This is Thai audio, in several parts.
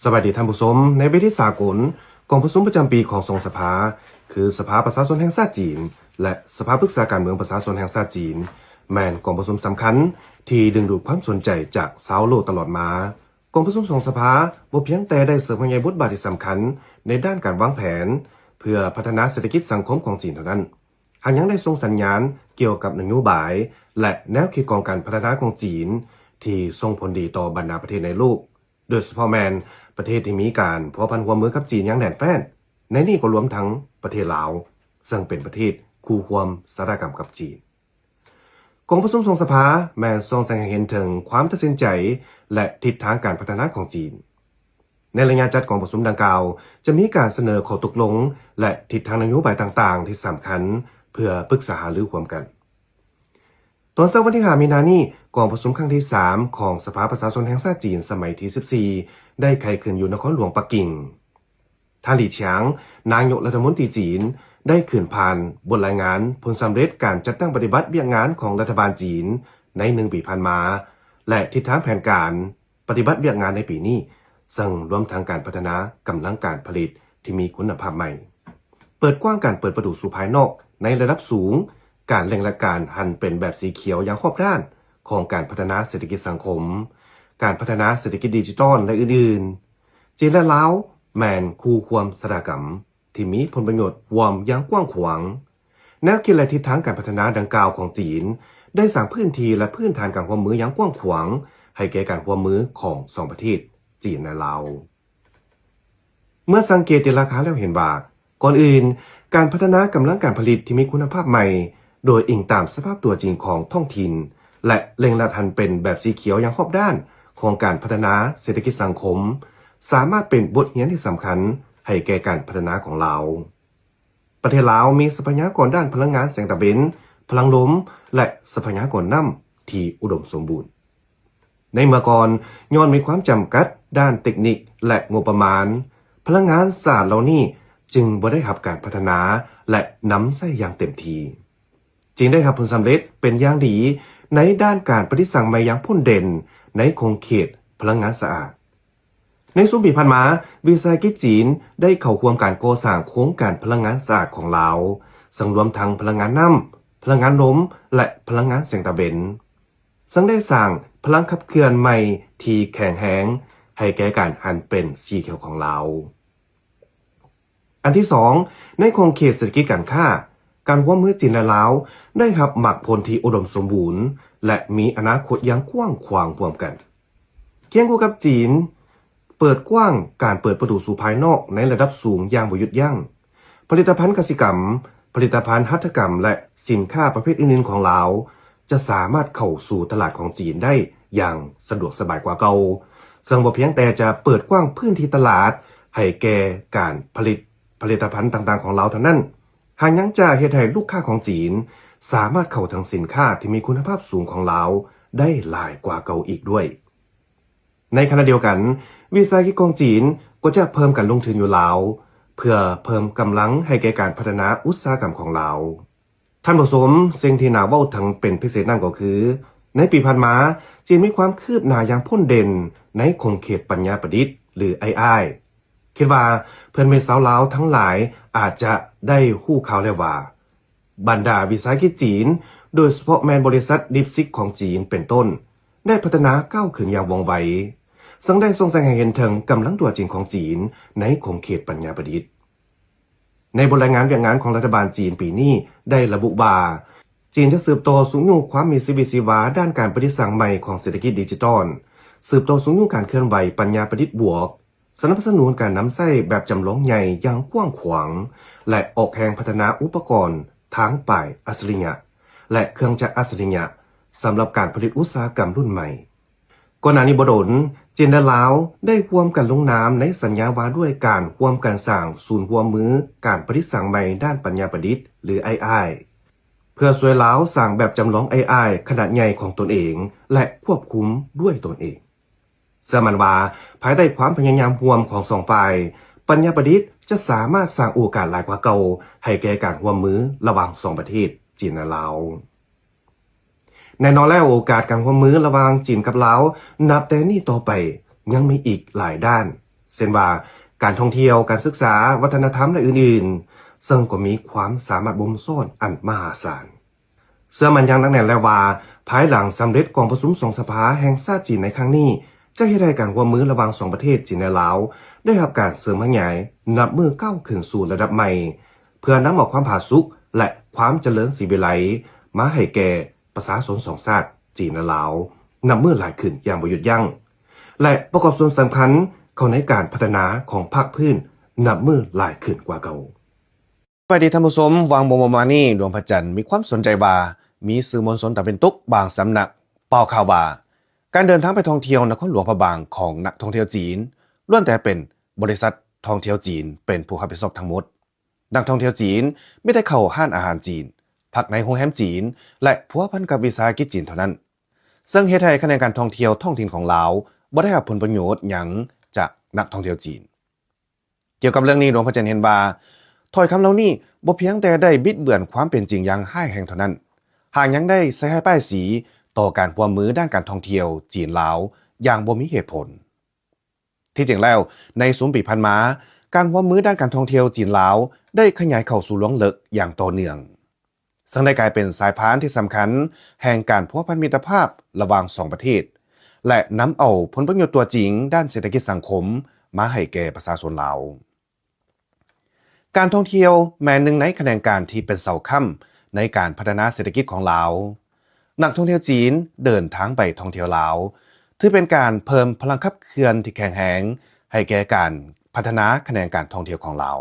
สวัสดีท่านผู้ชมในเวทีสากลกองประชุมประจำปีของทรงสภาคือสภาประชาชนแห่งชาติจีนและสภาปรึกษาการเมืองประชาชนแห่งชาติจีนแม่นกองประชุมสำคัญที่ดึงดูดความสนใจจากชาวโลกตลอดมากองประชุมทรงสภาบ่เพียงแต่ได้เสริมให้บทบาทที่สำคัญในด้านการวางแผนเพื่อพัฒนาเศรษฐกิจสังคมของจีนเท่านั้นหากยังได้ส่งสัญญาณเกี่ยวกับนโยบายและแนวคิดของการพัฒนาของจีนที่ส่งผลดีต่อบรรดาประเทศในโลกโดยเฉพาะแมนประเทศที่มีการพัวพันหัวมือกับจีนอย่างแน่นแฟ้นในนี้ก็รวมทั้งประเทศลาวซึ่งเป็นประเทศคู่ความสารกรรมกับจีนกองประชุมทรงสภาแม้ทรงแสดงให้เห็นถึงความตัดสินใจและทิศทางการพัฒนาของจีนในรายงานจัดกองประชุมดังกล่าวจะมีการเสนอข้อตกลงและทิศทางนโยบายต่างๆที่สำคัญเพื่อปรึกษาหารือร่วมกันตอนเช้าวันที่5มีนาคมนี้กองประชุมครั้งที่3ของสภาประชาชนแห่งชาติจีนสมัยที่14ได้ไขขึ้นอยู่นครหลวงปักกิ่งท่านหลี่เฉียงนายกรัฐมนตรีจีนได้ขึ้นผ่านบทรายงานผลสำเร็จการจัดตั้งปฏิบัติเวียกงานของรัฐบาลจีนใน1 ปีผ่านมาและทิศทางแผนการปฏิบัติเวียกงานในปีนี้ซึ่งรวมทั้งการพัฒนากำลังการผลิตที่มีคุณภาพใหม่เปิดกว้างการเปิดประตูสู่ภายนอกในระดับสูงการเร่งและการหันเป็นแบบสีเขียวอย่างครอบด้านของการพัฒนาเศรษฐกิจสังคมการพัฒนาเศรษฐกิจดิจิทัลและอื่นๆจีนและลาวแมนคู่ความสรากรรมที่มีผลประโยชน์รวมอย่างกว้างขวางแนวคิดและทิศทางการพัฒนาดังกล่าวของจีนได้สร้างพื้นที่และพื้นฐานการร่วมมืออย่างกว้างขวางให้แก่การร่วมมือของสองประเทศจีนและลาวเมื่อสังเกตราคาแล้วเห็นว่าก่อนอื่นการพัฒนากำลังการผลิตที่มีคุณภาพใหม่โดยอิงตามสภาพตัวจริงของท้องถิ่นและเล็งรัดหันเป็นแบบสีเขียวอย่างครอบด้านของการพัฒนาเศรษฐกิจสังคมสามารถเป็นบทเรียนที่สำคัญให้แก่การพัฒนาของเราประเทศลาวมีทรัพยากรด้านพลังงานแสงตะวันพลังลมและทรัพยากรน้ำที่อุดมสมบูรณ์ในเมื่อก่อนย้อนมีความจำกัดด้านเทคนิคและงบประมาณพลังงานสะอาดเหล่านี้จึงบ่ได้รับการพัฒนาและนำใช้อย่างเต็มที่จึงได้รับผลสำเร็จเป็นอย่างดีในด้านการปฏิสังใหม่อย่างพุ่นเด่นในคงเขตพลังงานสะอาดในช่วงปีผ่านมาวิสาหกิจจีนได้เข้าร่วมการก่อสร้างโครงการพลังงานสะอาดของลาวซึ่งรวมทั้งพลังงานน้ำพลังงานลมและพลังงานแสงตะวันซึ่งได้สร้างพลังขับเคลื่อนใหม่ที่แข็งแรงให้แก่การหันเป็นสีเขียวของลาวอันที่2ในคงเขตเศรษฐกิจการค้าการร่วมมือจีนและลาวได้รับหมากผลที่อุดมสมบูรณ์และมีอนาคตอย่างกว้างขวางร่วมกันเคียงคู่กับจีนเปิดกว้างการเปิดประตูสู่ภายนอกในระดับสูงอย่างบ่หยุดยั้งผลิตภัณฑ์กสิกรรมผลิตภัณฑ์หัตถกรรมและสินค้าประเภทอื่นๆของลาวจะสามารถเข้าสู่ตลาดของจีนได้อย่างสะดวกสบายกว่าเก่าซึ่งบ่เพียงแต่จะเปิดกว้างพื้นที่ตลาดให้แก่การผลิตภัณฑ์ต่างๆของลาวเท่านั้นหากยังจะเฮ็ดให้ลูกค้าของจีนสามารถเข้าถึงสินค้าที่มีคุณภาพสูงของลาวได้หลายกว่าเก่าอีกด้วยในขณะเดียวกันวิสาหกิจของจีนก็จะเพิ่มการลงทุนอยู่ลาวเพื่อเพิ่มกำลังให้แก่การพัฒนาอุตสาหกรรมของลาวท่านผู้ชมสิ่งที่น่าเว้าถึงเป็นพิเศษนั่นก็คือในปีผ่านมาจีนมีความคืบหน้าอย่างพ้นเด่นในคงเขตปัญญาประดิษฐ์หรือ AI คิดว่าเพื่อนเมสาวลาวทั้งหลายอาจจะได้ฮู้ข่าวแล้วว่าบรรดาวิสาหกิจจีนโดยเฉพาะแมนบริษัทดิปซิกของจีนเป็นต้นได้พัฒนาก้าวขึ้นอย่างว่องไวซึ่งได้ส่งแสดงให้เห็นถึงกำลังตัวจริงของจีนในคงเขตปัญญาประดิษฐ์ในบทรายงานเวียกงานของรัฐบาลจีนปีนี้ได้ระบุว่าจีนจะสืบโตสูงอยู่ความมีชีวิตชีวาด้านการประดิษฐ์สร้างใหม่ของเศรษฐกิจดิจิทัลสืบโตสูงอยู่การเคลื่อนไหวปัญญาประดิษฐ์บวกสนับสนุนการนำใช้แบบจำลองใหญ่อย่างกว้างขวางและออกแรงพัฒนาอุปกรณ์ทางป่ายอัจฉริยะและเครื่องจักรอัจฉริยะสำหรับการผลิตอุตสาหกรรมรุ่นใหม่ก่อนหน้านี้บ่ดนจีนและลาวได้ร่วมกันลงนามในสัญญาว่าด้วยการร่วมกันสร้างศูนย์ร่วมมือการประดิษฐ์สร้างใหม่ด้านปัญญาประดิษฐ์หรือ AI เพื่อช่วยลาวสร้างแบบจำลอง AI ขนาดใหญ่ของตนเองและควบคุมด้วยตนเองเชื่อมั่นว่าภายใต้ความพยายามร่วมของสองฝ่ายปัญญาประดิษฐ์จะสามารถสร้างโอกาสหลายกว่าเก่าให้แก่การร่วมมือระหว่างสองประเทศจีนและลาวแน่นอนแล้วโอกาสการร่วมมือระหว่างจีนกับลาวนับแต่นี้ต่อไปยังมีอีกหลายด้าน เช่นว่าการท่องเที่ยวการศึกษาวัฒนธรรมและอื่นๆซึ่งก็มีความสามารถบ่มซ่อนอันมหาศาลเสื้อมันยังนักแน่นแล้วว่าภายหลังสำเร็จกองประชุมสองสภาแห่งชาติจีนในครั้งนี้จะเฮ็ดให้การร่วมมือระหว่างสองประเทศจีนและลาวได้รับการเสริมขยายนับมือก้าวขึ้นสู่ระดับใหม่เพื่อนำเอาความผาสุกและความเจริญศรีวิไลมาให้แก่ประชาชนสองชาติจีนและลาวนับมือหลายขึ้นอย่างบ่หยุดยั้งและประกอบส่วนสำคัญเข้าในการพัฒนาของภาคพื้นนับมือหลายขึ้นกว่าเก่าสวัสดีท่านผู้ชมวางบมมานี่ดวงพระจันทร์มีความสนใจว่ามีสื่อมวลชนตะเป็นตุกบางสำนักเป่าข่าวว่าการเดินทางไปท่องเที่ยวนครหลวงพระบางของนักท่องเที่ยวจีนล้วนแต่เป็นบริษัทท่องเที่ยวจีนเป็นผู้รับผิดชอบทั้งหมดนักท่องเที่ยวจีนไม่ได้เข้าห้านอาหารจีนพักในโรงแรมจีนและพัวพันกับวิสาหกิจจีนเท่านั้นซึ่งเฮ็ดให้คะแนนการท่องเที่ยวท้องถิ่นของลาวบ่ได้รับผลประโยชน์หยังจากนักท่องเที่ยวจีนเกี่ยวกับเรื่องนี้หลวงพ่อจันทร์เห็นว่าถ้อยคำเหล่านี้บ่เพียงแต่ได้บิดเบือนความเป็นจริงอย่างร้ายแรงเท่านั้นหากยังได้ใส่ให้ป้ายสีต่อการร่วมมือด้านการท่องเที่ยวจีนลาวอย่างบ่มีเหตุผลที่จริงแล้วใน10 ปีผ่านมาการร่วมมือด้านการท่องเที่ยวจีนลาวได้ขยายเข้าสู่หลวงลึกอย่างต่อเนื่องซึ่งได้กลายเป็นสายพานที่สำคัญแห่งการพัวพันมิตรภาพระหว่าง2ประเทศและนำเอาผลประโยชน์ตัวจริงด้านเศรษฐกิจสังคมมาให้แก่ประชาชนลาวการท่องเที่ยวแม้หนึ่งในแขนงการที่เป็นเสาค้ำในการพัฒนาเศรษฐกิจของลาวนักท่องเที่ยวจีนเดินทางไปท่องเที่ยวลาวถือเป็นการเพิ่มพลังขับเคลื่อนที่แข็งแรงให้แก่การพัฒนาแขนงการท่องเที่ยวของลาว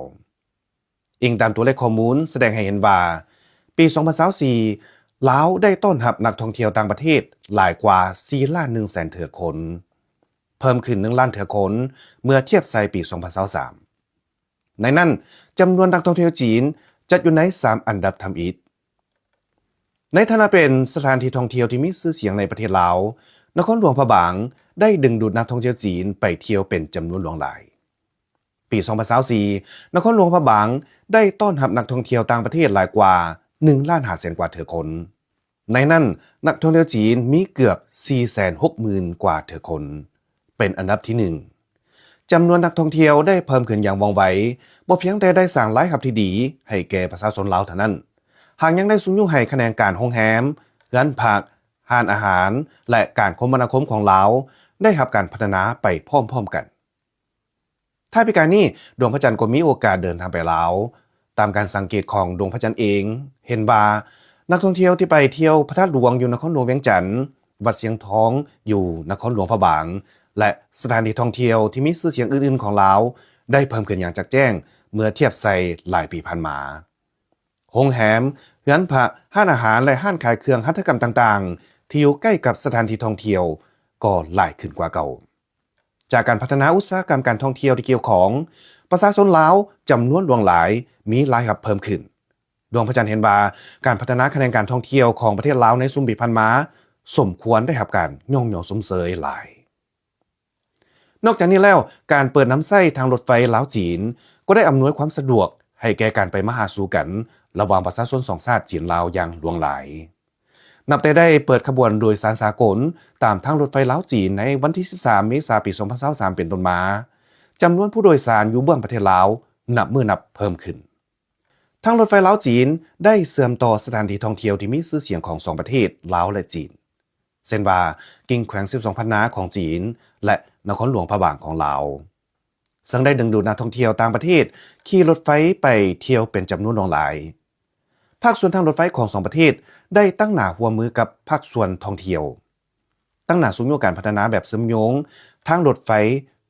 อิงตามตัวเลขข้อมูลแสดงให้เห็นว่าปี2024ลาวได้ต้อนรับนักท่องเที่ยวต่างประเทศหลายกว่า4 ล้าน 1 แสนเถื่อคนเพิ่มขึ้น1 ล้านเถื่อคนเมื่อเทียบใส่ปี2023ในนั้นจำนวนนักท่องเที่ยวจีนจัดอยู่ใน3 อันดับทำอิฐในฐานะเป็นสถานที่ท่องเที่ยวที่มีชื่อเสียงในประเทศลาวนครหลวงพระบางได้ดึงดูดนักท่องเที่ยวจีนไปเที่ยวเป็นจำนวนหลวงหลายปี2024นครหลวงพระบางได้ต้อนรับนักท่องเที่ยวต่างประเทศหลายกว่า1 ล้าน 5 แสนกว่าเถื่อคนในนั้นนักท่องเที่ยวจีนมีเกือบ 460,000 กว่าเถื่อคนเป็นอันดับที่1จำนวนนักท่องเที่ยวได้เพิ่มขึ้นอย่างว่องไวบ่เพียงแต่ได้สร้างรายรับที่ดีให้แก่ประชาชนลาวเท่านั้นหากยังได้สุนยุให้คะแนนการโรงแรมร้านพักร้านอาหารและการคมนาคมของลาวได้รับการพัฒนาไปพร้อมๆกันถ้าปีการนี้ดวงพระจันทร์ก็มีโอกาสเดินทางไปลาวตามการสังเกตของดวงพระจันทร์เองเห็นว่านักท่องเที่ยวที่ไปเที่ยวพระธาตุหลวงอยู่นครหลวงเวียงจันทน์วัดเสียงทองอยู่นครหลวงพระบางและสถานที่ท่องเที่ยวที่มีชื่อเสียงอื่นๆของลาวได้เพิ่มขึ้นอย่างจัดแจ้งเมื่อเทียบใส่หลายปีผ่านมาโรงแรมร้านพักร้านอาหารและร้านขายเครื่องหัตถกรรมต่างๆที่อยู่ใกล้กับสถานที่ท่องเที่ยวก็หลายขึ้นกว่าเก่าจากการพัฒนาอุตสาหกรรมการท่องเที่ยวที่เกี่ยวของประชาชนลาวจำนวนหลวงหลายมีรายรับเพิ่มขึ้นดวงพระจันทร์เห็นว่าการพัฒนาคะแนนการท่องเที่ยวของประเทศลาวใน10 ปีผ่านมาสมควรได้รับการย่องสมเสยหลายนอกจากนี้แล้วการเปิดน้ำไส้ทางรถไฟลาวจีนก็ได้อำนวยความสะดวกให้แก่การไปมาหาสู่กันระหว่างประชาชน2 ชาติจีนลาวอย่างหลวงหลายนับแต่ได้เปิดขบวนโดยสารสากลตามทางรถไฟลาวจีนในวันที่13 เมษายน ปี 2023เป็นต้นมาจำนวนผู้โดยสารอยู่เบื้องประเทศลาวนับเพิ่มขึ้นทางรถไฟลาวจีนได้เชื่อมต่อสถานที่ท่องเที่ยวที่มีชื่อเสียงของ2 ประเทศลาวและจีนเช่นว่ากิ่งแขวง12 พันนาของจีนและนครหลวงพระบางของลาวซึ่งได้ดึงดูดนักท่องเที่ยวต่างประเทศขี่รถไฟไปเที่ยวเป็นจำนวนหลายภาคส่วนทางรถไฟของ2 ประเทศได้ตั้งหน้าร่วมมือกับภาคส่วนท่องเที่ยวตั้งหน้าสู่การพัฒนาแบบเชื่อมโยงทางรถไฟ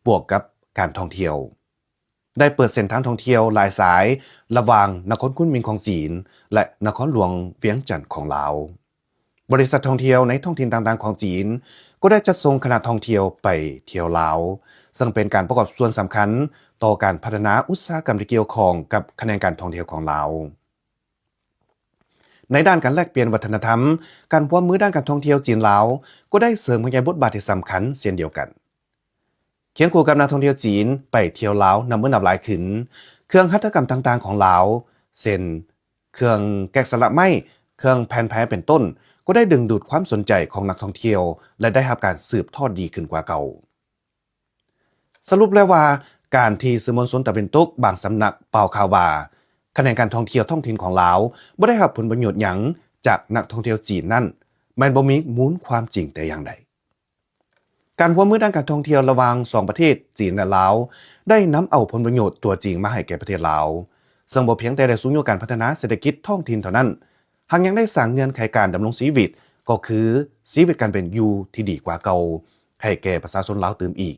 บวกกับการท่องเที่ยวได้เปิดเส้นทางท่องเที่ยวหลายสายระหว่างนครคุนหมิงของจีนและนครหลวงเวียงจันทน์ของลาวบริษัทท่องเที่ยวในท้องถิ่นต่างๆของจีนก็ได้จัดส่งคณะท่องเที่ยวไปเที่ยวลาวซึ่งเป็นการประกอบส่วนสำคัญต่อการพัฒนาอุตสาหกรรมที่เกี่ยวข้องกับคะแนนการท่องเที่ยวของลาวในด้านการแลกเปลี่ยนวัฒนธรรมการร่วมมือด้านการท่องเที่ยวจีนลาวก็ได้เสริมขยายบทบาทที่สำคัญเช่นเดียวกันเคียงคู่กับนักท่องเที่ยวจีนไปเที่ยวลาวนำหลายขึ้นเครื่องหัตถกรรมต่างๆของลาวเช่นเครื่องแกะสลักไม้เครื่องแผ่นแพ้เป็นต้นก็ได้ดึงดูดความสนใจของนักท่องเที่ยวและได้รับการสืบทอดดีขึ้นกว่าเก่าสรุปแล้วว่า การที่สื่อมวลชนตะวันตกบางสำนักเป่าข่าวว่าคะแนนการท่องเที่ยวท้องถิ่นของลาวบ่ได้รับผลประโยชน์หยังจากนักท่องเที่ยวจีนนั่นแม่นบ่มีมูลความจริงแต่อย่างใดการร่วมมือด้านการท่องเที่ยวระหว่าง2ประเทศจีนและลาวได้นำเอาผลประโยชน์ตัวจริงมาให้แก่ประเทศลาวซึ่งบ่เพียงแต่ได้สูงโยการพัฒนาเศรษฐกิจท้องถิ่นเท่านั้นหากยังได้สร้างเงื่อนไขการดำรงชีวิตก็คือชีวิตการเป็นอยู่ที่ดีกว่าเก่าให้แก่ประชาชนลาวตื่มอีก